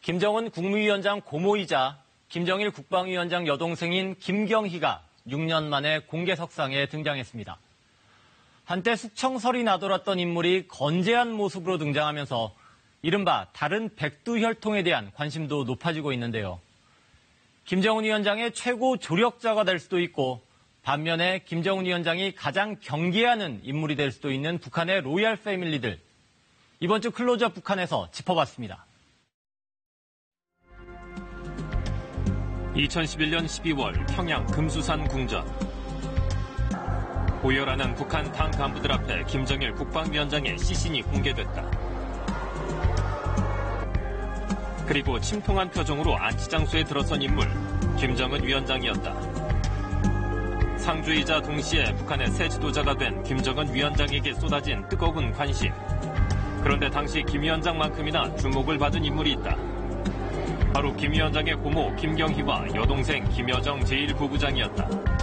김정은 국무위원장 고모이자 김정일 국방위원장 여동생인 김경희가 6년 만에 공개석상에 등장했습니다. 한때 숙청설이 나돌았던 인물이 건재한 모습으로 등장하면서 이른바 다른 백두혈통에 대한 관심도 높아지고 있는데요. 김정은 위원장의 최고 조력자가 될 수도 있고 반면에 김정은 위원장이 가장 경계하는 인물이 될 수도 있는 북한의 로얄 패밀리들. 이번 주 클로즈업 북한에서 짚어봤습니다. 2011년 12월 평양 금수산 궁전. 고열하는 북한 당 간부들 앞에 김정일 국방위원장의 시신이 공개됐다. 그리고 침통한 표정으로 안치장소에 들어선 인물, 김정은 위원장이었다. 상주이자 동시에 북한의 새 지도자가 된 김정은 위원장에게 쏟아진 뜨거운 관심. 그런데 당시 김 위원장만큼이나 주목을 받은 인물이 있다. 바로 김 위원장의 고모 김경희와 여동생 김여정 제1부부장이었다.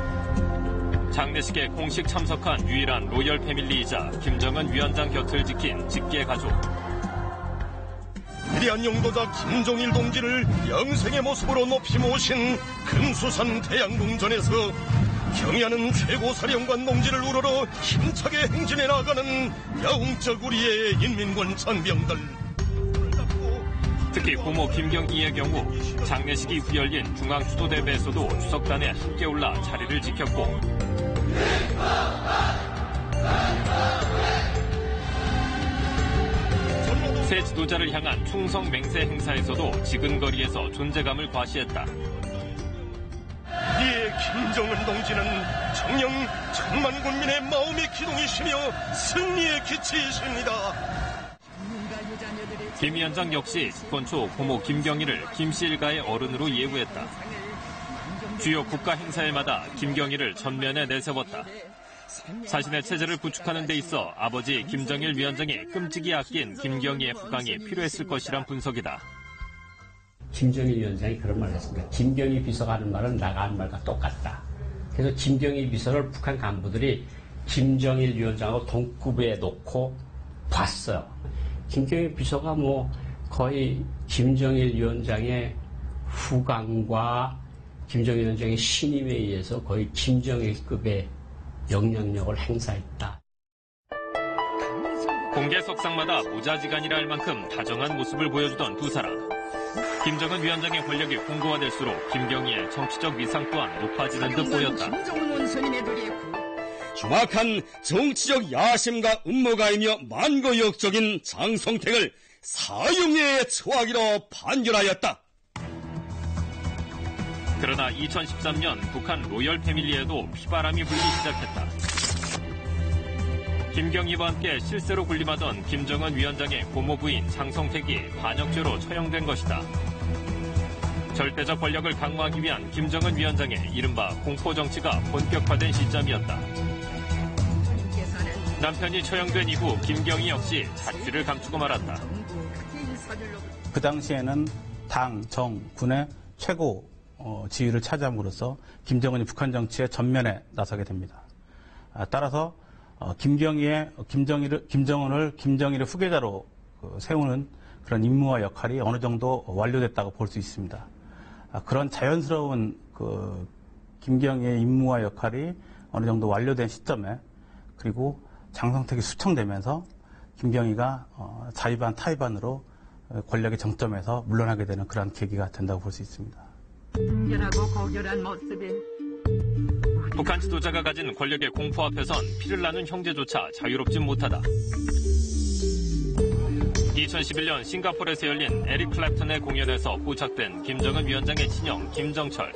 장례식에 공식 참석한 유일한 로열 패밀리이자 김정은 위원장 곁을 지킨 직계 가족. 위대한 용도자 김정일 동지를 영생의 모습으로 높이 모신 금수산 태양궁전에서 경의하는 최고사령관 동지를 우러러 힘차게 행진해 나가는 영웅적 우리의 인민군 전병들. 특히 고모 김경희의 경우 장례식 이후 열린 중앙수도대회에서도 추석단에 함께 올라 자리를 지켰고 새 지도자를 향한 충성 맹세 행사에서도 지근거리에서 존재감을 과시했다. 우리의 김정은 동지는 정녕 천만 군민의 마음의 기둥이시며 승리의 기치이십니다. 김 위원장 역시 집권 초 고모 김경희를 김씨 일가의 어른으로 예우했다. 주요 국가 행사일마다 김경희를 전면에 내세웠다. 자신의 체제를 구축하는 데 있어 아버지 김정일 위원장이 끔찍이 아낀 김경희의 후광이 필요했을 것이란 분석이다. 김정일 위원장이 그런 말을 했습니다. 김경희 비서가 하는 말은 나가 하는 말과 똑같다. 그래서 김경희 비서를 북한 간부들이 김정일 위원장하고 동급에 놓고 봤어요. 김경희 비서가 거의 김정일 위원장의 후광과 김정일 위원장의 신임에 의해서 거의 김정일급의 영향력을 행사했다. 공개 석상마다 모자지간이라 할 만큼 다정한 모습을 보여주던 두 사람. 김정은 위원장의 권력이 공고화될수록 김경희의 정치적 위상 또한 높아지는 듯 보였다. 흉악한 정치적 야심과 음모가이며 만고역적인 장성택을 사형에 처하기로 판결하였다. 그러나 2013년 북한 로열 패밀리에도 피바람이 불기 시작했다. 김경희와 함께 실세로 군림하던 김정은 위원장의 고모부인 장성택이 반역죄로 처형된 것이다. 절대적 권력을 강화하기 위한 김정은 위원장의 이른바 공포정치가 본격화된 시점이었다. 남편이 처형된 이후 김경희 역시 자취를 감추고 말았다. 그 당시에는 당, 정, 군의 최고 지위를 차지함으로써 김정은이 북한 정치의 전면에 나서게 됩니다. 따라서 김정은을 김정일의 후계자로 세우는 그런 임무와 역할이 어느 정도 완료됐다고 볼 수 있습니다. 그런 자연스러운 김경희의 임무와 역할이 어느 정도 완료된 시점에 그리고 장성택이 수청되면서 김경희가 자의반 타의반으로 권력의 정점에서 물러나게 되는 그런 계기가 된다고 볼 수 있습니다. 북한 지도자가 가진 권력의 공포 앞에선 피를 나눈 형제조차 자유롭진 못하다. 2011년 싱가포르에서 열린 에릭 클랩턴의 공연에서 포착된 김정은 위원장의 친형 김정철.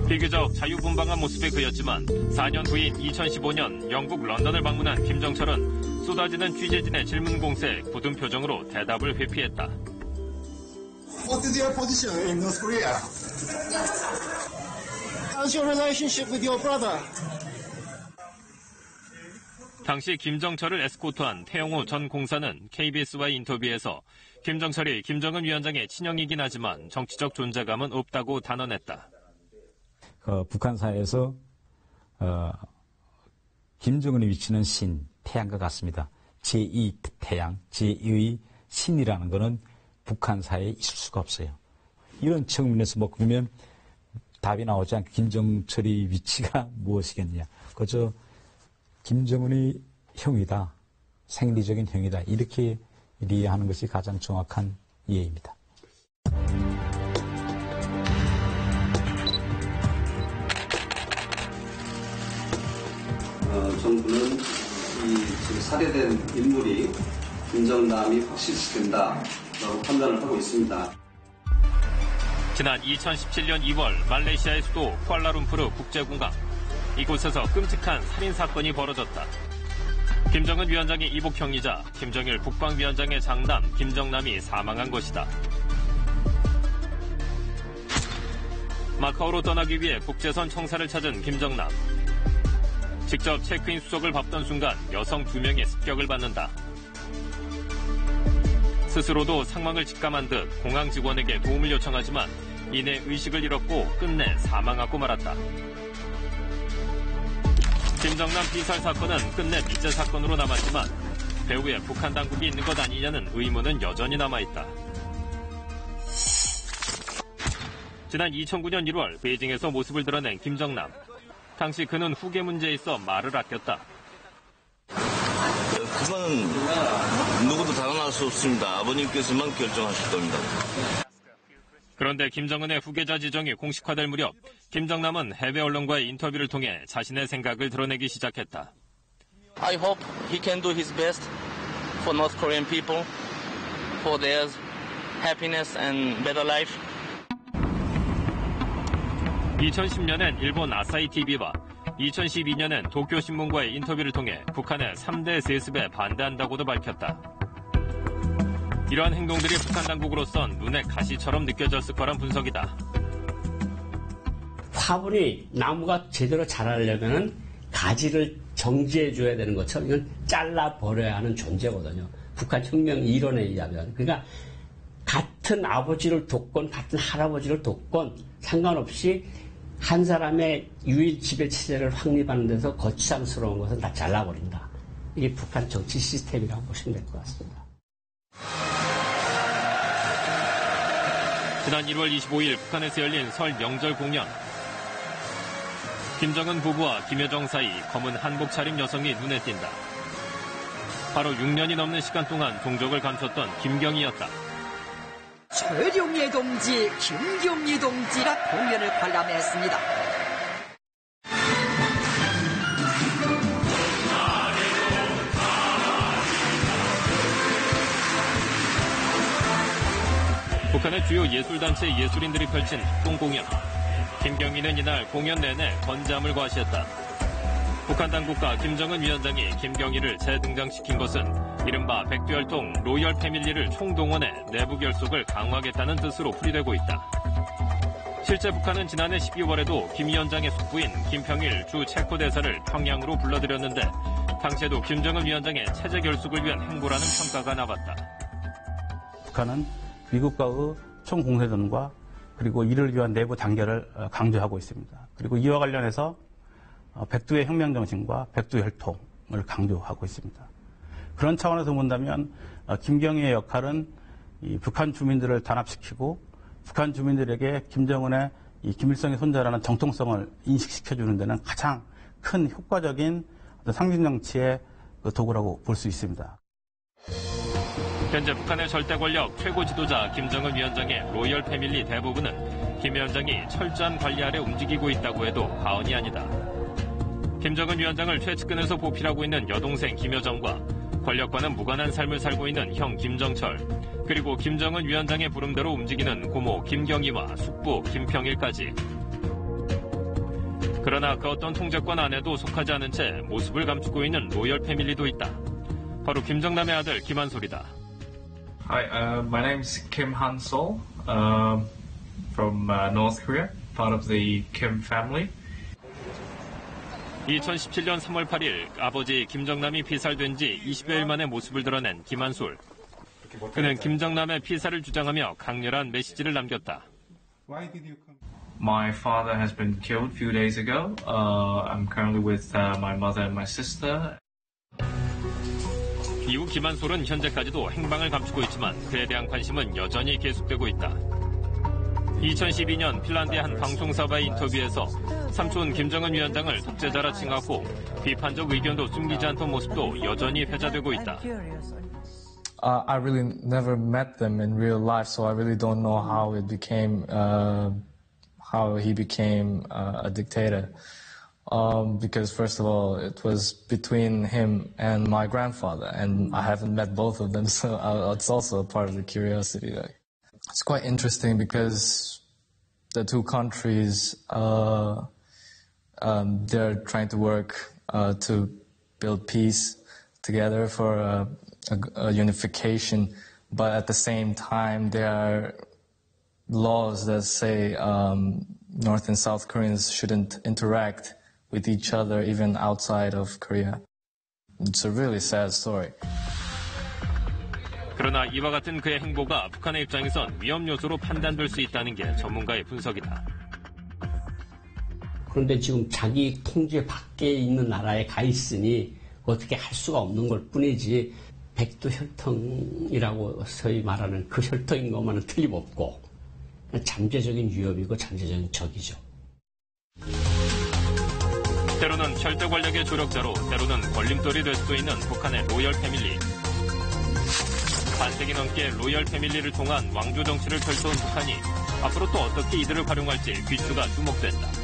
비교적 자유분방한 모습에 그렸지만 4년 후인 2015년 영국 런던을 방문한 김정철은 쏟아지는 취재진의 질문 공세에 굳은 표정으로 대답을 회피했다. What is your position in North Korea? How's your relationship with your brother? 당시 김정철을 에스코트한 태영호 전 공사는 KBS와의 인터뷰에서 김정철이 김정은 위원장의 친형이긴 하지만 정치적 존재감은 없다고 단언했다. 북한사에서 김정은의 위치는 신, 태양과 같습니다. 제2 태양, 제2의 신이라는 것은 북한 사회에 있을 수가 없어요. 이런 측면에서 보면 답이 나오지 않게 김정철의 위치가 무엇이겠느냐. 그저 김정은의 형이다. 생리적인 형이다. 이렇게 이해하는 것이 가장 정확한 이해입니다. 정부는 이 지금 살해된 인물이 김정남이 확실시된다라고 판단을 하고 있습니다. 지난 2017년 2월 말레이시아의 수도 쿠알라룸푸르 국제공항. 이곳에서 끔찍한 살인사건이 벌어졌다. 김정은 위원장의 이복형이자 김정일 국방위원장의 장남 김정남이 사망한 것이다. 마카오로 떠나기 위해 국제선 청사를 찾은 김정남. 직접 체크인 수속을 밟던 순간 여성 2명의 습격을 받는다. 스스로도 상황을 직감한 듯 공항 직원에게 도움을 요청하지만 이내 의식을 잃었고 끝내 사망하고 말았다. 김정남 피살 사건은 끝내 미제 사건으로 남았지만 배후에 북한 당국이 있는 것 아니냐는 의문은 여전히 남아있다. 지난 2009년 1월 베이징에서 모습을 드러낸 김정남. 당시 그는 후계 문제에 있어 말을 아꼈다. 그건 누구도 단언할 수 없습니다. 아버님께서만 결정하실 겁니다. 그런데 김정은의 후계자 지정이 공식화될 무렵 김정남은 해외 언론과의 인터뷰를 통해 자신의 생각을 드러내기 시작했다. I hope he can do his best for North Korean people, for their happiness and better life. 2010년엔 일본 아사히 TV와 2012년엔 도쿄신문과의 인터뷰를 통해 북한의 3대 세습에 반대한다고도 밝혔다. 이러한 행동들이 북한 당국으로선 눈에 가시처럼 느껴졌을 거란 분석이다. 화분이 나무가 제대로 자라려면 가지를 정지해줘야 되는 것처럼 이건 잘라버려야 하는 존재거든요. 북한 혁명 이론에 의하면. 그러니까 같은 아버지를 돕건 같은 할아버지를 돕건 상관없이 한 사람의 유일 지배 체제를 확립하는 데서 거추장스러운 것은 다 잘라버린다. 이게 북한 정치 시스템이라고 보시면 될 것 같습니다. 지난 1월 25일 북한에서 열린 설 명절 공연. 김정은 부부와 김여정 사이 검은 한복 차림 여성이 눈에 띈다. 바로 6년이 넘는 시간 동안 동족을 감췄던 김경희였다. 최룡예 동지, 김경희 동지가 공연을 관람했습니다. 북한의 주요 예술단체 예술인들이 펼친 합동공연. 김경희는 이날 공연 내내 건잠을 과시했다. 북한 당국과 김정은 위원장이 김경희를 재등장시킨 것은 이른바 백두혈통 로열 패밀리를 총동원해 내부 결속을 강화하겠다는 뜻으로 풀이되고 있다. 실제 북한은 지난해 12월에도 김 위원장의 숙부인 김평일 주 체코 대사를 평양으로 불러들였는데 당시에도 김정은 위원장의 체제 결속을 위한 행보라는 평가가 나왔다. 북한은 미국과의 총공세전과 그리고 이를 위한 내부 단결을 강조하고 있습니다. 그리고 이와 관련해서 백두의 혁명정신과 백두혈통을 강조하고 있습니다. 그런 차원에서 본다면 김경희의 역할은 이 북한 주민들을 단합시키고 북한 주민들에게 김정은의 이 김일성의 손자라는 정통성을 인식시켜주는 데는 가장 큰 효과적인 상징정치의 도구라고 볼 수 있습니다. 현재 북한의 절대 권력 최고 지도자 김정은 위원장의 로열 패밀리 대부분은 김 위원장이 철저한 관리 아래 움직이고 있다고 해도 과언이 아니다. 김정은 위원장을 최측근에서 보필하고 있는 여동생 김여정과 권력과는 무관한 삶을 살고 있는 형 김정철, 그리고 김정은 위원장의 부름대로 움직이는 고모 김경희와 숙부 김평일까지. 그러나 그 어떤 통제권 안에도 속하지 않은 채 모습을 감추고 있는 로열 패밀리도 있다. 바로 김정남의 아들 김한솔이다. Hi, my name is Kim Han-sol from North Korea, part of the Kim family. 2017년 3월 8일 아버지 김정남이 피살된 지 20여일 만에 모습을 드러낸 김한솔. 그는 김정남의 피살을 주장하며 강렬한 메시지를 남겼다. My father has been killed a few days ago. I'm currently with my mother and my sister. 이후 김한솔은 현재까지도 행방을 감추고 있지만 그에 대한 관심은 여전히 계속되고 있다. 2012년 핀란드의 한 방송사와의 인터뷰에서 삼촌 김정은 위원장을 독재자라 칭하고 비판적 의견도 숨기지 않던 모습도 여전히 회자되고 있다. I really never met them in real life, so I really don't know how he became a dictator. Because first of all, it was between him and my grandfather, and I haven't met both of them, so it's also a part of the curiosity. It's quite interesting because the two countries, they're trying to work to build peace together for a unification, but at the same time, there are laws that say North and South Koreans shouldn't interact with each other even outside of Korea. It's a really sad story. 그러나 이와 같은 그의 행보가 북한의 입장에선 위험 요소로 판단될 수 있다는 게 전문가의 분석이다. 그런데 지금 자기 통제 밖에 있는 나라에 가 있으니 어떻게 할 수가 없는 걸 뿐이지 백두혈통이라고 소위 말하는 그 혈통인 것만은 틀림없고 잠재적인 위협이고 잠재적인 적이죠. 때로는 절대 권력의 조력자로 때로는 걸림돌이 될 수도 있는 북한의 로열 패밀리. 반세기 넘게 로열 패밀리를 통한 왕조 정치를 펼쳐온 북한이 앞으로 또 어떻게 이들을 활용할지 귀추가 주목된다.